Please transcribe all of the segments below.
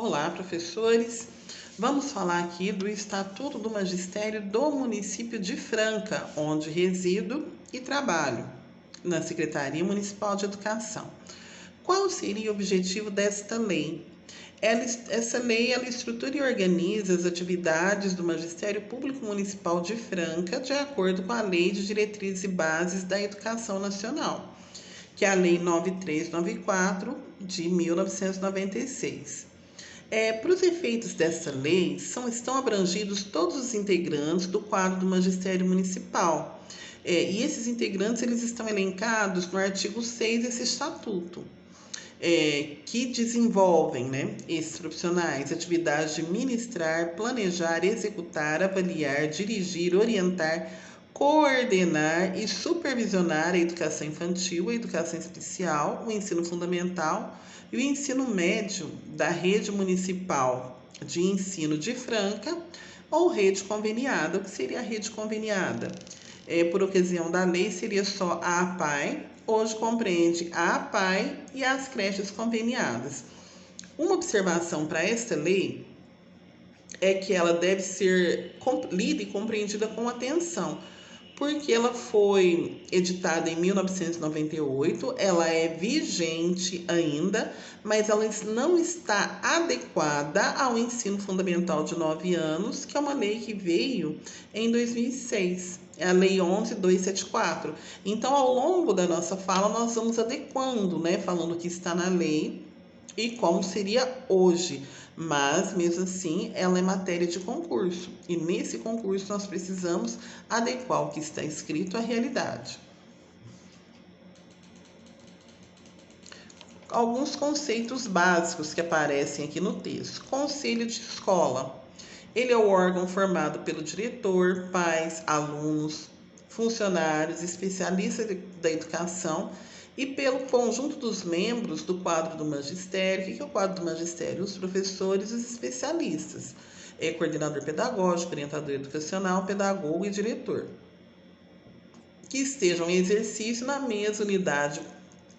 Olá, professores! Vamos falar aqui do Estatuto do Magistério do município de Franca, onde resido e trabalho, na Secretaria Municipal de Educação. Qual seria o objetivo desta lei? Essa lei ela estrutura e organiza as atividades do Magistério Público Municipal de Franca de acordo com a Lei de Diretrizes e Bases da Educação Nacional, que é a Lei 9394 de 1996. Para os efeitos dessa lei, estão abrangidos todos os integrantes do quadro do Magistério Municipal. E esses integrantes eles estão elencados no artigo 6 desse estatuto, que desenvolvem, esses profissionais, atividades de ministrar, planejar, executar, avaliar, dirigir, orientar, coordenar e supervisionar a educação infantil, a educação especial, o ensino fundamental e o ensino médio da rede municipal de ensino de Franca ou rede conveniada. O que seria a rede conveniada? Por ocasião da lei, seria só a APAE, hoje compreende a APAE e as creches conveniadas. Uma observação para esta lei é que ela deve ser lida e compreendida com atenção, porque ela foi editada em 1998, ela é vigente ainda, mas ela não está adequada ao ensino fundamental de 9 anos, que é uma lei que veio em 2006, é a Lei 11.274. Então, ao longo da nossa fala, nós vamos adequando, falando o que está na lei e como seria hoje. Mas, mesmo assim, ela é matéria de concurso. E nesse concurso nós precisamos adequar o que está escrito à realidade. Alguns conceitos básicos que aparecem aqui no texto. Conselho de escola. Ele é o órgão formado pelo diretor, pais, alunos, funcionários, especialistas da educação e pelo conjunto dos membros do quadro do magistério. O que é o quadro do magistério? Os professores e os especialistas. Coordenador pedagógico, orientador educacional, pedagogo e diretor. Que estejam em exercício na mesma unidade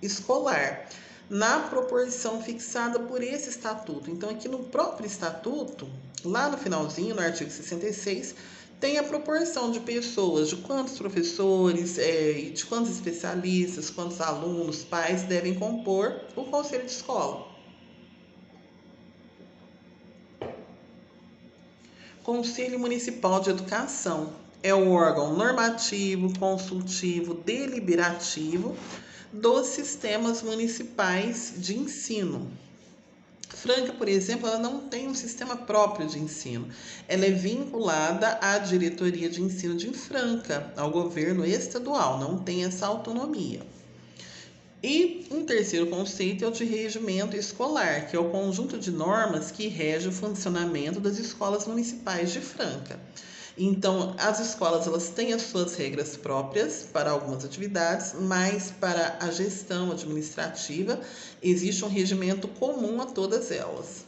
escolar, na proporção fixada por esse estatuto. Então, aqui no próprio estatuto, lá no finalzinho, no artigo 66, tem a proporção de pessoas, de quantos professores, de quantos especialistas, quantos alunos, pais devem compor o conselho de escola. Conselho Municipal de Educação é o órgão normativo, consultivo, deliberativo dos sistemas municipais de ensino. Franca, por exemplo, ela não tem um sistema próprio de ensino. Ela é vinculada à diretoria de ensino de Franca, ao governo estadual, não tem essa autonomia. E um terceiro conceito é o de regimento escolar, que é o conjunto de normas que rege o funcionamento das escolas municipais de Franca. Então, as escolas elas têm as suas regras próprias para algumas atividades, mas para a gestão administrativa existe um regimento comum a todas elas.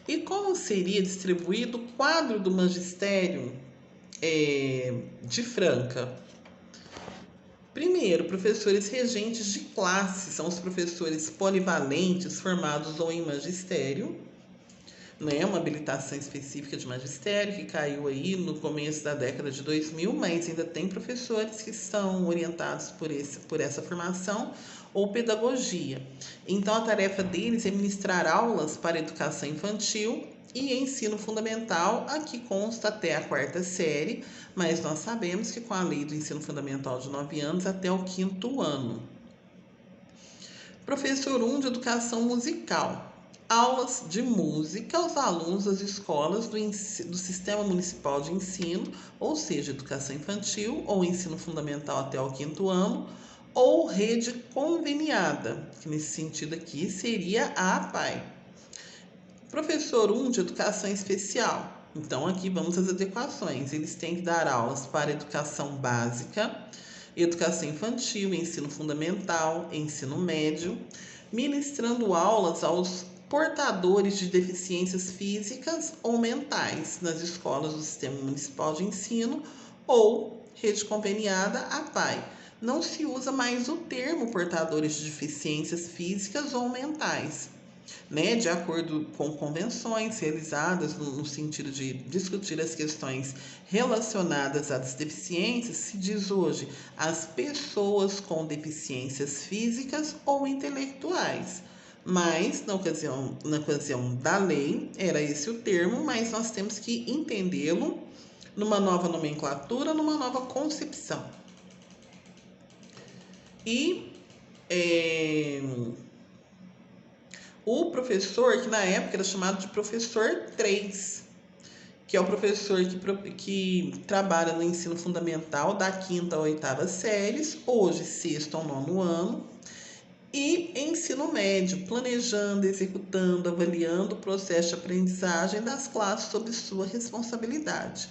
E como seria distribuído o quadro do magistério de Franca? Primeiro, professores regentes de classe, são os professores polivalentes formados ou em magistério, uma habilitação específica de magistério que caiu aí no começo da década de 2000, mas ainda tem professores que são orientados por essa formação ou pedagogia. Então, a tarefa deles é ministrar aulas para educação infantil e ensino fundamental. Aqui consta até a 4ª série, mas nós sabemos que com a lei do ensino fundamental de 9 anos até o 5º ano. Professor 1 de educação musical. Aulas de música aos alunos das escolas do Sistema Municipal de Ensino, ou seja, educação infantil ou ensino fundamental até o 5º ano, ou rede conveniada, que nesse sentido aqui seria a APAE. Professor 1 de educação especial. Então, aqui vamos às adequações. Eles têm que dar aulas para educação básica, educação infantil, ensino fundamental, ensino médio, ministrando aulas aos portadores de deficiências físicas ou mentais nas escolas do Sistema Municipal de Ensino ou rede conveniada APAE. Não se usa mais o termo portadores de deficiências físicas ou mentais. né, de acordo com convenções realizadas no sentido de discutir as questões relacionadas às deficiências, se diz hoje as pessoas com deficiências físicas ou intelectuais. Mas, na ocasião da lei, era esse o termo, mas nós temos que entendê-lo numa nova nomenclatura, numa nova concepção. E o professor, que na época era chamado de professor 3, que é o professor que trabalha no ensino fundamental da 5ª à 8ª séries, hoje 6º ao 9º ano, e ensino médio, planejando, executando, avaliando o processo de aprendizagem das classes sob sua responsabilidade.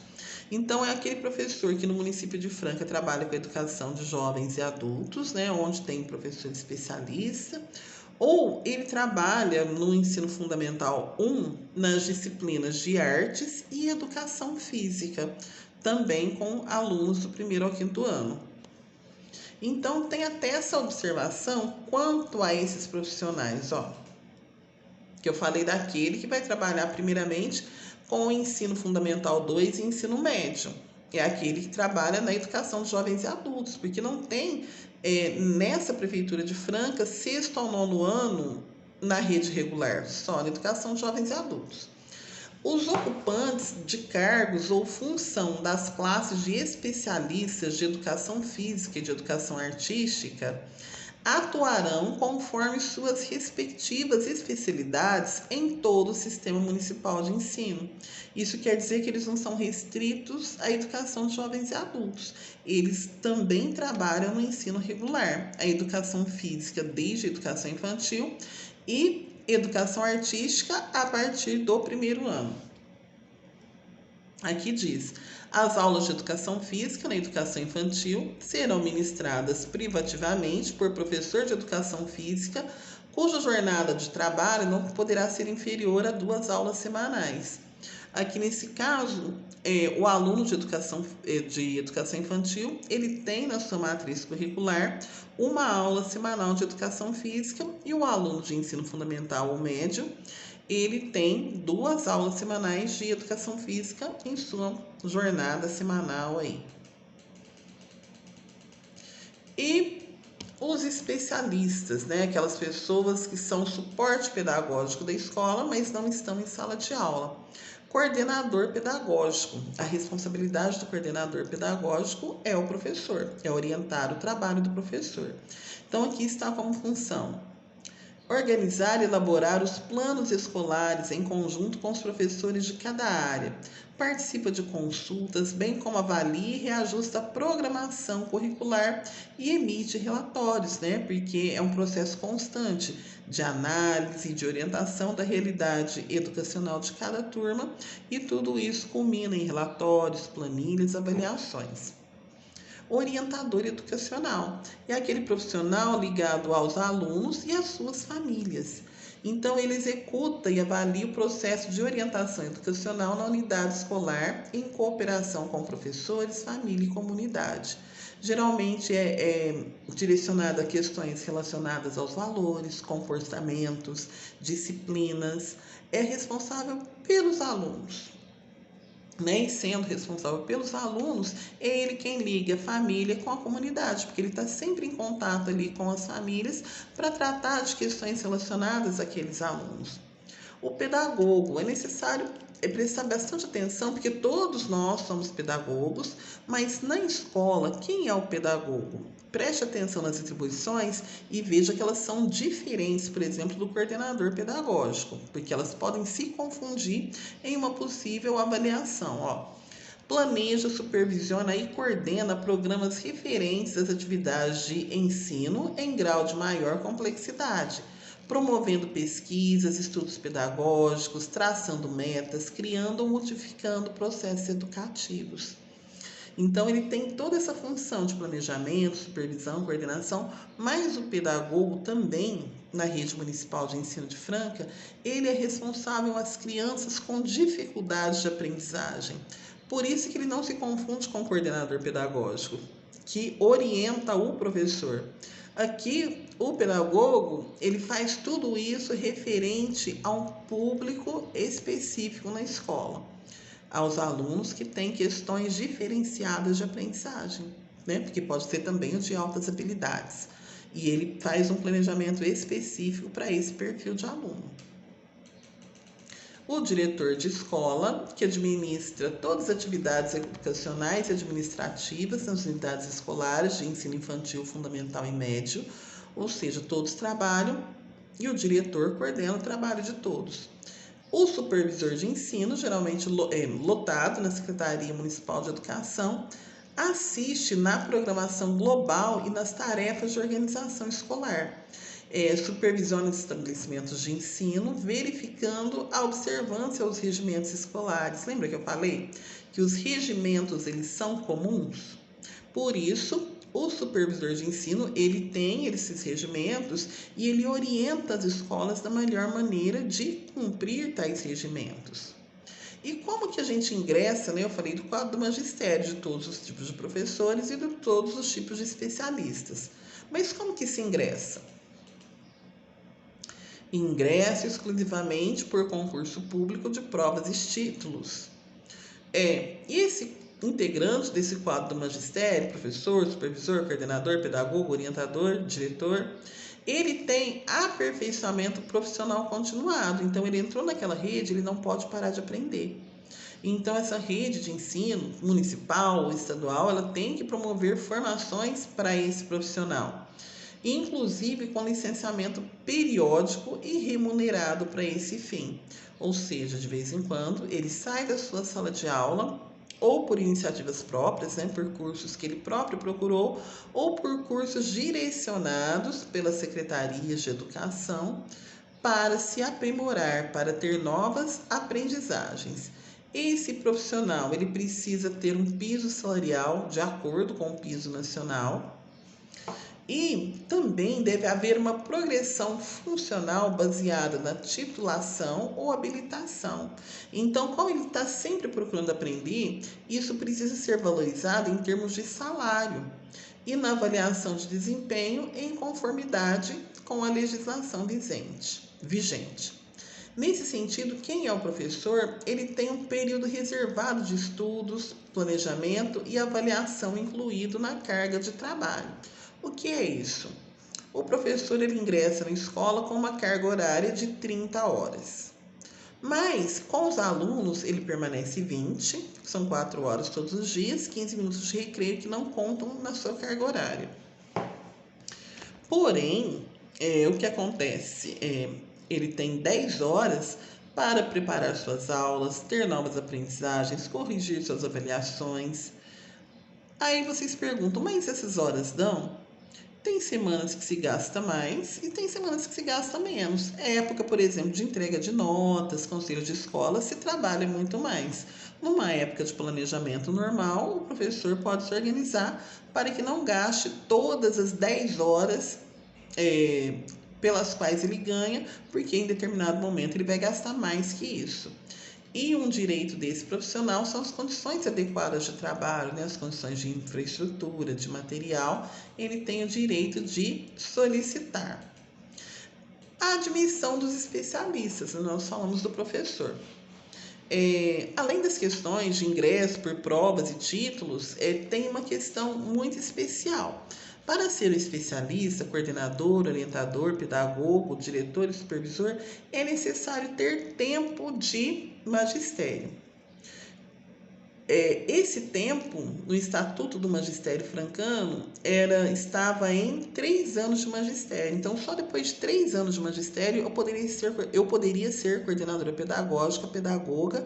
Então, é aquele professor que no município de Franca trabalha com a educação de jovens e adultos, né, onde tem professor especialista, ou ele trabalha no ensino fundamental 1 nas disciplinas de artes e educação física, também com alunos do 1º ao 5º ano. Então, tem até essa observação quanto a esses profissionais, que eu falei daquele que vai trabalhar primeiramente com o ensino fundamental 2 e ensino médio. É aquele que trabalha na educação de jovens e adultos, porque não tem nessa prefeitura de Franca 6º ao 9º ano na rede regular, só na educação de jovens e adultos. Os ocupantes de cargos ou função das classes de especialistas de educação física e de educação artística atuarão conforme suas respectivas especialidades em todo o sistema municipal de ensino. Isso quer dizer que eles não são restritos à educação de jovens e adultos. Eles também trabalham no ensino regular, a educação física desde a educação infantil e educação artística a partir do 1º ano. Aqui diz: as aulas de educação física na educação infantil serão ministradas privativamente por professor de educação física, cuja jornada de trabalho não poderá ser inferior a 2 aulas semanais. Aqui nesse caso, o aluno de educação infantil, ele tem na sua matriz curricular uma aula semanal de educação física, e o aluno de ensino fundamental ou médio, ele tem 2 aulas semanais de educação física em sua jornada semanal aí. E os especialistas, né? Aquelas pessoas que são suporte pedagógico da escola, mas não estão em sala de aula. Coordenador pedagógico. A responsabilidade do coordenador pedagógico é o professor, é orientar o trabalho do professor. Então, aqui está como função: organizar e elaborar os planos escolares em conjunto com os professores de cada área. Participa de consultas, bem como avalia e reajusta a programação curricular e emite relatórios, né? Porque é um processo constante de análise e de orientação da realidade educacional de cada turma, e tudo isso culmina em relatórios, planilhas, avaliações. Orientador educacional é aquele profissional ligado aos alunos e às suas famílias. Então, ele executa e avalia o processo de orientação educacional na unidade escolar em cooperação com professores, família e comunidade. Geralmente é direcionado a questões relacionadas aos valores, comportamentos, disciplinas. É responsável pelos alunos. E sendo responsável pelos alunos, é ele quem liga a família com a comunidade, porque ele está sempre em contato ali com as famílias para tratar de questões relacionadas àqueles alunos. O pedagogo, é necessário prestar bastante atenção, porque todos nós somos pedagogos, mas na escola, quem é o pedagogo? Preste atenção nas atribuições e veja que elas são diferentes, por exemplo, do coordenador pedagógico, porque elas podem se confundir em uma possível avaliação. Planeja, supervisiona e coordena programas referentes às atividades de ensino em grau de maior complexidade, promovendo pesquisas, estudos pedagógicos, traçando metas, criando ou modificando processos educativos. Então, ele tem toda essa função de planejamento, supervisão, coordenação, mas o pedagogo também, na rede municipal de ensino de Franca, ele é responsável às crianças com dificuldades de aprendizagem. Por isso que ele não se confunde com o coordenador pedagógico, que orienta o professor. Aqui, o pedagogo, ele faz tudo isso referente a um público específico na escola, aos alunos que têm questões diferenciadas de aprendizagem, né? Porque pode ser também o de altas habilidades. E ele faz um planejamento específico para esse perfil de aluno. O diretor de escola, que administra todas as atividades educacionais e administrativas nas unidades escolares de ensino infantil, fundamental e médio, ou seja, todos trabalham e o diretor coordena o trabalho de todos. O supervisor de ensino, geralmente lotado na Secretaria Municipal de Educação, assiste na programação global e nas tarefas de organização escolar. Supervisiona os estabelecimentos de ensino, verificando a observância aos regimentos escolares. Lembra que eu falei que os regimentos eles são comuns? Por isso, o supervisor de ensino ele tem esses regimentos e ele orienta as escolas da melhor maneira de cumprir tais regimentos. E como que a gente ingressa, né? Eu falei do quadro do magistério, de todos os tipos de professores e de todos os tipos de especialistas. Mas como que se ingressa? Ingresso exclusivamente por concurso público de provas e títulos. E esse integrante desse quadro do magistério, professor, supervisor, coordenador, pedagogo, orientador, diretor, ele tem aperfeiçoamento profissional continuado. Então, ele entrou naquela rede, ele não pode parar de aprender. Então, essa rede de ensino municipal ou estadual, ela tem que promover formações para esse profissional, inclusive com licenciamento periódico e remunerado para esse fim. Ou seja, de vez em quando, ele sai da sua sala de aula, ou por iniciativas próprias, né, por cursos que ele próprio procurou, ou por cursos direcionados pelas secretarias de educação, para se aprimorar, para ter novas aprendizagens. Esse profissional, ele precisa ter um piso salarial de acordo com o piso nacional, e também deve haver uma progressão funcional baseada na titulação ou habilitação. Então, como ele está sempre procurando aprender, isso precisa ser valorizado em termos de salário e na avaliação de desempenho em conformidade com a legislação vigente. Nesse sentido, quem é o professor, ele tem um período reservado de estudos, planejamento e avaliação incluído na carga de trabalho. O que é isso? O professor ele ingressa na escola com uma carga horária de 30 horas. Mas com os alunos ele permanece 20, são 4 horas todos os dias, 15 minutos de recreio que não contam na sua carga horária. Porém, o que acontece? Ele tem 10 horas para preparar suas aulas, ter novas aprendizagens, corrigir suas avaliações. Aí vocês perguntam, mas essas horas dão? Tem semanas que se gasta mais e tem semanas que se gasta menos. Época, por exemplo, de entrega de notas, conselho de escola, se trabalha muito mais. Numa época de planejamento normal, o professor pode se organizar para que não gaste todas as 10 horas pelas quais ele ganha, porque em determinado momento ele vai gastar mais que isso. E um direito desse profissional são as condições adequadas de trabalho, né? As condições de infraestrutura, de material, ele tem o direito de solicitar. A admissão dos especialistas, nós falamos do professor. Além das questões de ingresso por provas e títulos, tem uma questão muito especial. Para ser um especialista, coordenador, orientador, pedagogo, diretor e supervisor, é necessário ter tempo de magistério. Esse tempo, no Estatuto do Magistério Francano, estava em 3 anos de magistério. Então, só depois de 3 anos de magistério, eu poderia ser coordenadora pedagógica, pedagoga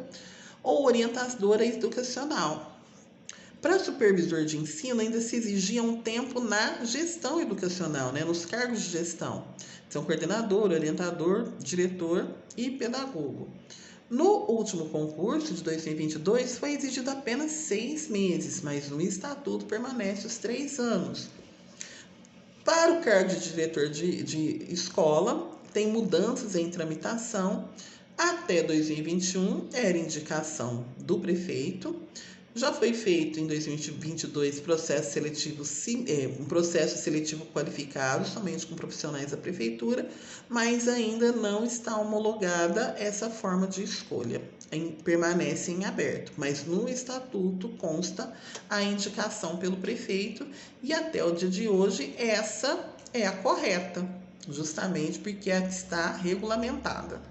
ou orientadora educacional. Para supervisor de ensino, ainda se exigia um tempo na gestão educacional, né, nos cargos de gestão. Então, coordenador, orientador, diretor e pedagogo. No último concurso de 2022, foi exigido apenas 6 meses, mas no estatuto permanece os 3 anos. Para o cargo de diretor de escola, tem mudanças em tramitação. Até 2021, era indicação do prefeito. Já foi feito em 2022 um processo seletivo qualificado, somente com profissionais da prefeitura, mas ainda não está homologada essa forma de escolha. Permanece em aberto, mas no estatuto consta a indicação pelo prefeito e até o dia de hoje essa é a correta, justamente porque está regulamentada.